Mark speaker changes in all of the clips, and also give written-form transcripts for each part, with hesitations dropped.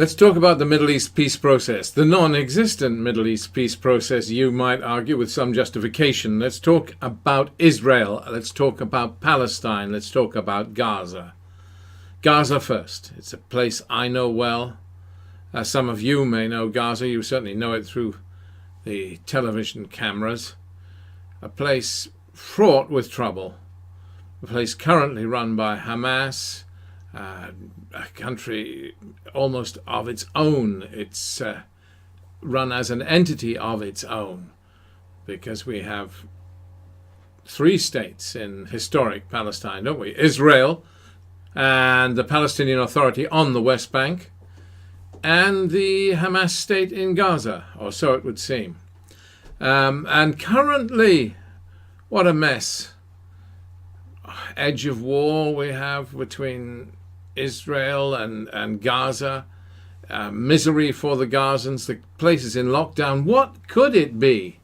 Speaker 1: Let's talk about the Middle East peace process, the non-existent Middle East peace process, you might argue, with some justification. Let's talk about Israel. Let's talk about Palestine. Let's talk about Gaza. Gaza first. It's a place I know well. Some of you may know Gaza. You certainly know it through the television cameras. A place fraught with trouble. A place currently run by Hamas. A country almost of its own. It's run as an entity of its own, because we have three states in historic Palestine, don't we? Israel and the Palestinian Authority on the West Bank, and the Hamas state in Gaza, or so it would seem. And currently, what a mess. Edge of war we have between Israel and Gaza, misery for the Gazans, the place is in lockdown. What could it be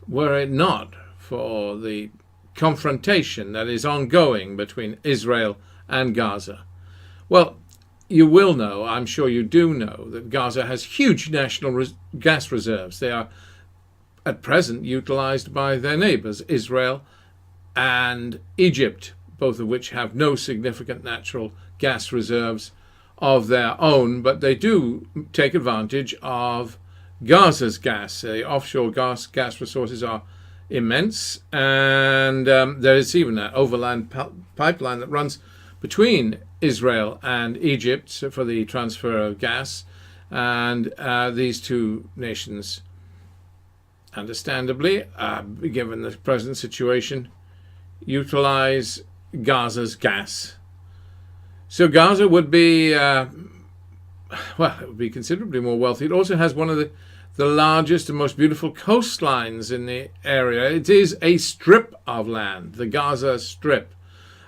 Speaker 1: were it not for the confrontation that is ongoing between Israel and Gaza? Well, you will know, I'm sure you do know, that Gaza has huge national gas reserves. They are at present utilized by their neighbors, Israel and Egypt, both of which have no significant natural gas reserves of their own, but they do take advantage of Gaza's gas. The offshore gas resources are immense, and there is even an overland pipeline that runs between Israel and Egypt for the transfer of gas, and these two nations, understandably, given the present situation, utilize Gaza's gas. So Gaza would be, it would be considerably more wealthy. It also has one of the largest and most beautiful coastlines in the area. It is a strip of land, the Gaza Strip.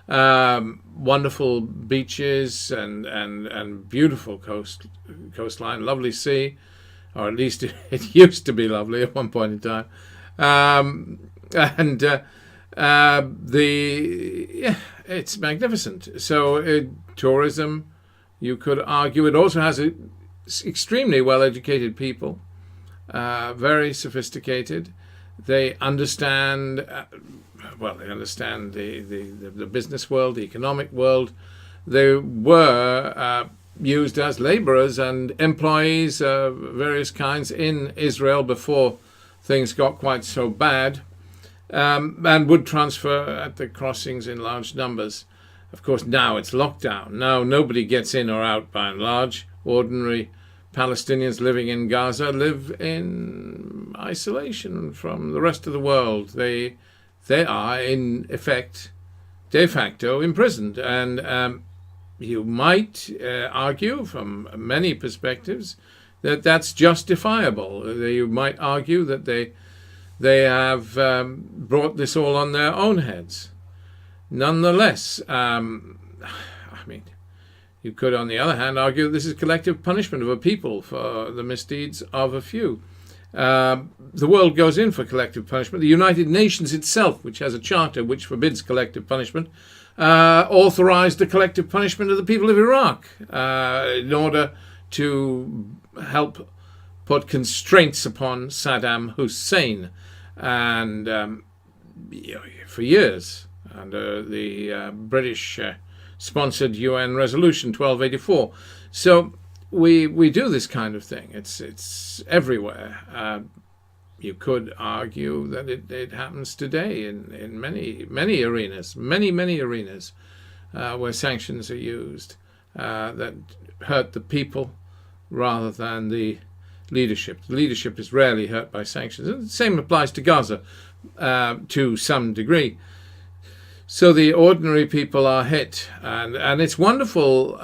Speaker 1: Wonderful beaches and beautiful coastline, lovely sea, or at least it used to be lovely at one point in time. It's magnificent. So tourism, you could argue, it also has extremely well-educated people, very sophisticated. They understand, they understand the business world, the economic world. They were used as laborers and employees of various kinds in Israel before things got quite so bad. And would transfer at the crossings in large numbers. Of course, now it's lockdown. Now nobody gets in or out by and large. Ordinary Palestinians living in Gaza live in isolation from the rest of the world. They are, in effect, de facto imprisoned. And you might argue from many perspectives that that's justifiable. You might argue that they have brought this all on their own heads. Nonetheless, you could, on the other hand, argue that this is collective punishment of a people for the misdeeds of a few. The world goes in for collective punishment. The United Nations itself, which has a charter which forbids collective punishment, authorized the collective punishment of the people of Iraq in order to help put constraints upon Saddam Hussein. And for years, under the British-sponsored UN Resolution 1284. So we do this kind of thing. It's everywhere. You could argue that it happens today in many arenas, many arenas where sanctions are used that hurt the people rather than the leadership. The leadership is rarely hurt by sanctions. And the same applies to Gaza to some degree. So the ordinary people are hit, and it's wonderful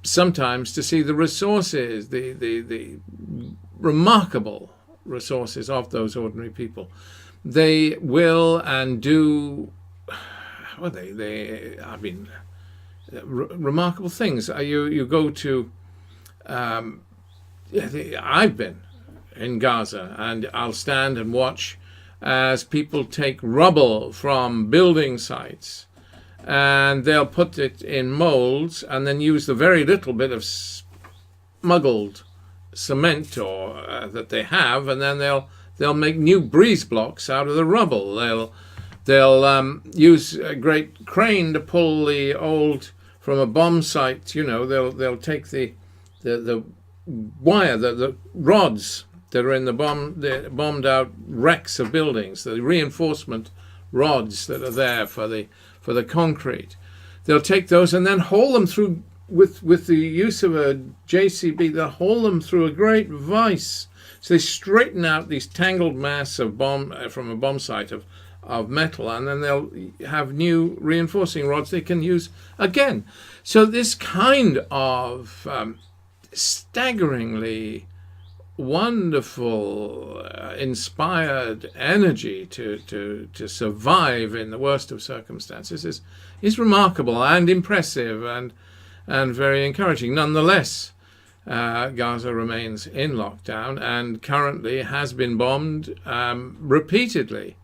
Speaker 1: sometimes to see the resources, the remarkable resources of those ordinary people. They will and do, remarkable things. You go to, I've been in Gaza, and I'll stand and watch as people take rubble from building sites, and they'll put it in molds and then use the very little bit of smuggled cement or that they have, and then they'll make new breeze blocks out of the rubble. They'll use a great crane to pull the old from a bomb site. They'll take the wire, the rods that are in the bombed out wrecks of buildings, the reinforcement rods that are there for the concrete. They'll take those and then haul them through with the use of a JCB. They'll haul them through a great vise. So they straighten out these tangled mass of from a bomb site of metal, and then they'll have new reinforcing rods they can use again. So this kind of staggeringly wonderful, inspired energy to survive in the worst of circumstances is remarkable and impressive and very encouraging. Nonetheless, Gaza remains in lockdown and currently has been bombed repeatedly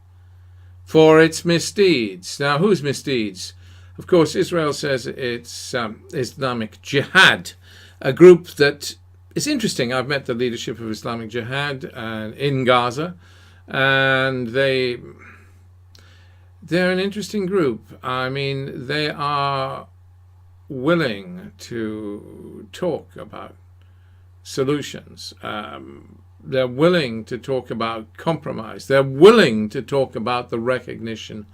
Speaker 1: for its misdeeds. Now, whose misdeeds? Of course, Israel says it's Islamic Jihad, a group that is interesting. I've met the leadership of Islamic Jihad in Gaza, and they're an interesting group. I mean, they are willing to talk about solutions. They're willing to talk about compromise. They're willing to talk about the recognition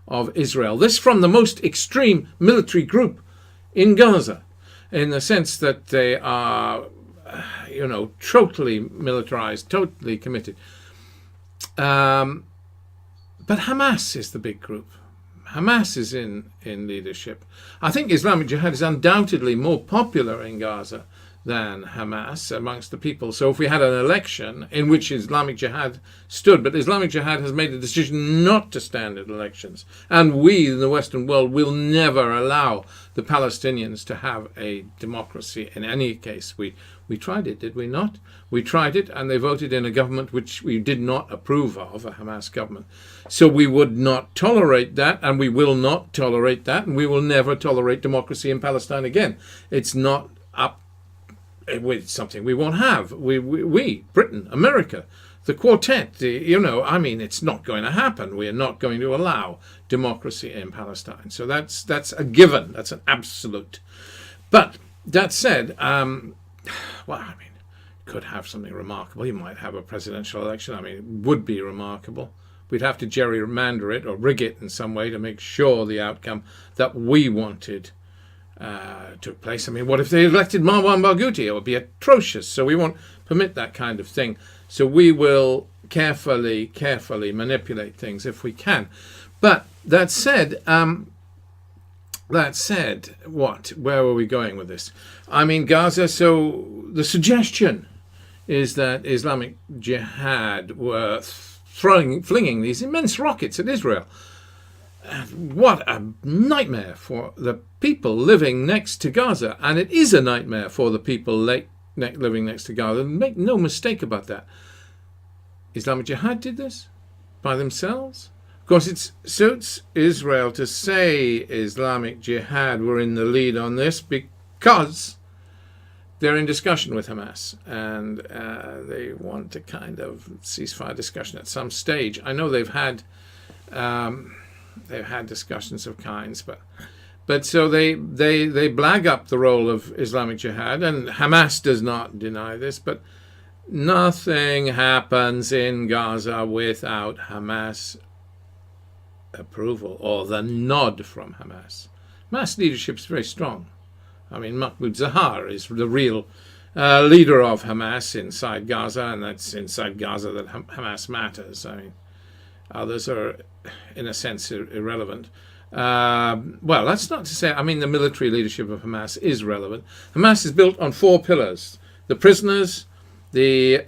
Speaker 1: of Israel. This from the most extreme military group in Gaza, in the sense that they are, totally militarized, totally committed. But Hamas is the big group. Hamas is in leadership. I think Islamic Jihad is undoubtedly more popular in Gaza than Hamas amongst the people. So if we had an election in which Islamic Jihad stood, but Islamic Jihad has made a decision not to stand at elections, and we in the Western world will never allow the Palestinians to have a democracy in any case. We tried it, did we not? We tried it, and they voted in a government which we did not approve of, a Hamas government. So we would not tolerate that, and we will not tolerate that, and we will never tolerate democracy in Palestine again. It's not up with something we won't have. We, Britain, America, the quartet, it's not going to happen. We are not going to allow democracy in Palestine. So that's a given. That's an absolute. But that said, could have something remarkable. You might have a presidential election. It would be remarkable. We'd have to gerrymander it or rig it in some way to make sure the outcome that we wanted took place. What if they elected Marwan Barghouti? It would be atrocious. So we won't permit that kind of thing. So we will carefully manipulate things if we can. But that said, what? Where were we going with this? Gaza. So the suggestion is that Islamic Jihad were flinging these immense rockets at Israel. What a nightmare for the people living next to Gaza. And it is a nightmare for the people living next to Gaza. Make no mistake about that. Islamic Jihad did this by themselves. Of course, it suits Israel to say Islamic Jihad were in the lead on this because they're in discussion with Hamas, and they want to kind of ceasefire discussion at some stage. I know they've had discussions of kinds, but so they blag up the role of Islamic Jihad, and Hamas does not deny this, but nothing happens in Gaza without Hamas approval or the nod from Hamas. Hamas leadership is very strong. Mahmoud Zahar is the real leader of Hamas inside Gaza, and that's inside Gaza that Hamas matters. Others are, in a sense, irrelevant. Well, that's not to say, the military leadership of Hamas is relevant. Hamas is built on 4 pillars: the prisoners, the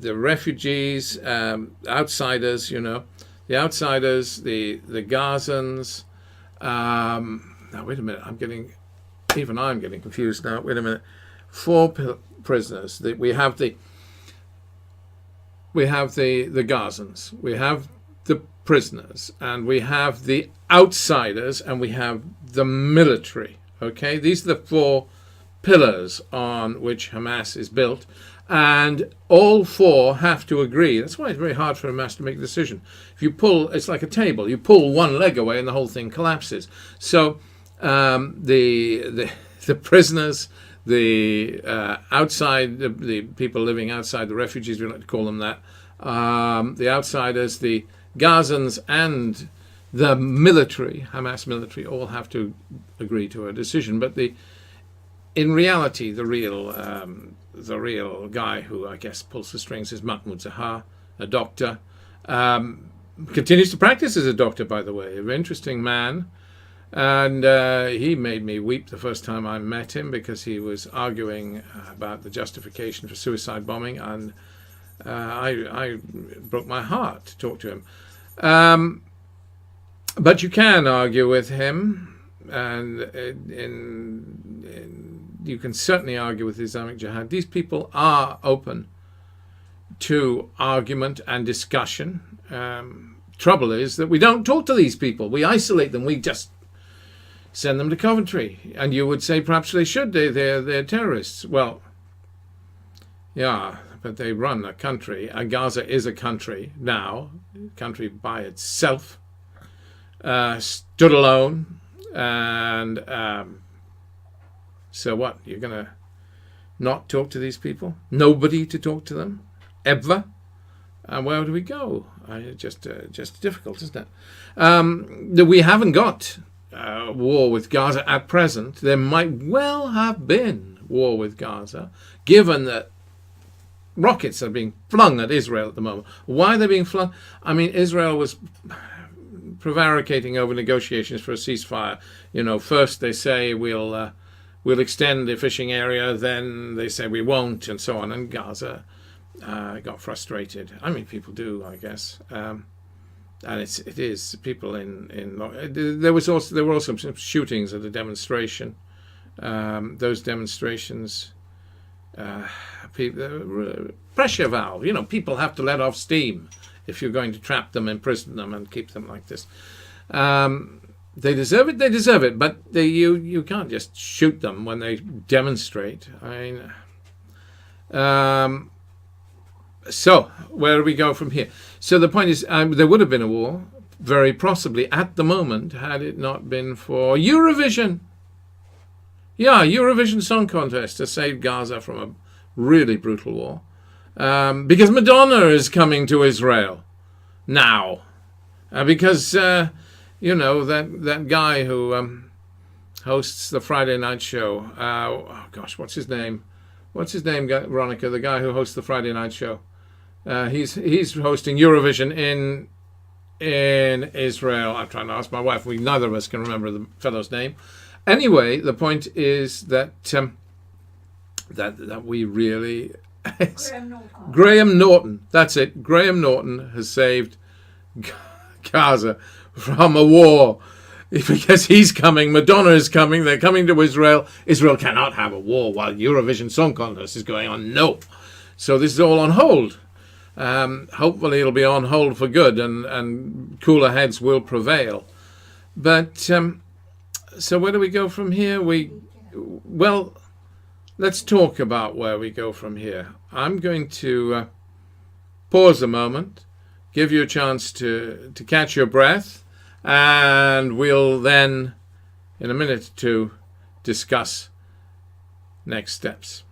Speaker 1: refugees, outsiders, the outsiders, the Gazans. Now, wait a minute, I'm getting confused now. Wait a minute. 4 prisoners. We have the Gazans, we have the prisoners, and we have the outsiders, and we have the military. Okay, these are the 4 pillars on which Hamas is built, and all four have to agree. That's why it's very hard for Hamas to make a decision. If you pull, it's like a table. You pull one leg away, and the whole thing collapses. So the prisoners, the outside, the people living outside, the refugees, we like to call them that, the outsiders, the Gazans, and the military, Hamas military, all have to agree to a decision. But in reality, the real guy who I guess pulls the strings is Mahmoud Zahar, a doctor. Continues to practice as a doctor, by the way. An interesting man. And he made me weep the first time I met him, because he was arguing about the justification for suicide bombing, and I broke my heart to talk to him. But you can argue with him, and you can certainly argue with Islamic Jihad. These people are open to argument and discussion. Trouble is that we don't talk to these people. We isolate them. We just send them to Coventry. And you would say perhaps they should. They're terrorists. Well, yeah, but they run a country. Gaza is a country now, a country by itself, stood alone. And so what? You're going to not talk to these people? Nobody to talk to them? Ever? And where do we go? Just difficult, isn't it? We haven't got war with Gaza at present. There might well have been war with Gaza, given that rockets are being flung at Israel at the moment. Why are they being flung? I mean, Israel was prevaricating over negotiations for a ceasefire. You know, first they say we'll extend the fishing area, then they say we won't, and so on. And Gaza got frustrated. I mean, people do, I guess. And it is people there were also some shootings at a demonstration. Those demonstrations, pressure valve. You know, people have to let off steam if you're going to trap them, imprison them, and keep them like this. They deserve it. They deserve it. But you can't just shoot them when they demonstrate. I mean. So, where do we go from here? So the point is, there would have been a war, very possibly, at the moment, had it not been for Eurovision. Yeah, Eurovision Song Contest to save Gaza from a really brutal war. Because Madonna is coming to Israel now. Because, you know, that guy who hosts the Friday night show, oh gosh, what's his name? What's his name, Veronica? The guy who hosts the Friday night show. He's hosting Eurovision in Israel. I'm trying to ask my wife. Neither of us can remember the fellow's name. Anyway, the point is that that we really Graham Norton. That's it. Graham Norton has saved Gaza from a war. Because he's coming, Madonna is coming, they're coming to Israel. Israel cannot have a war while Eurovision Song Contest is going on. No. So this is all on hold. Hopefully it'll be on hold for good, and cooler heads will prevail. But so where do we go from here? Well, let's talk about where we go from here. I'm going to pause a moment, give you a chance to catch your breath, and we'll then, in a minute or two, discuss next steps.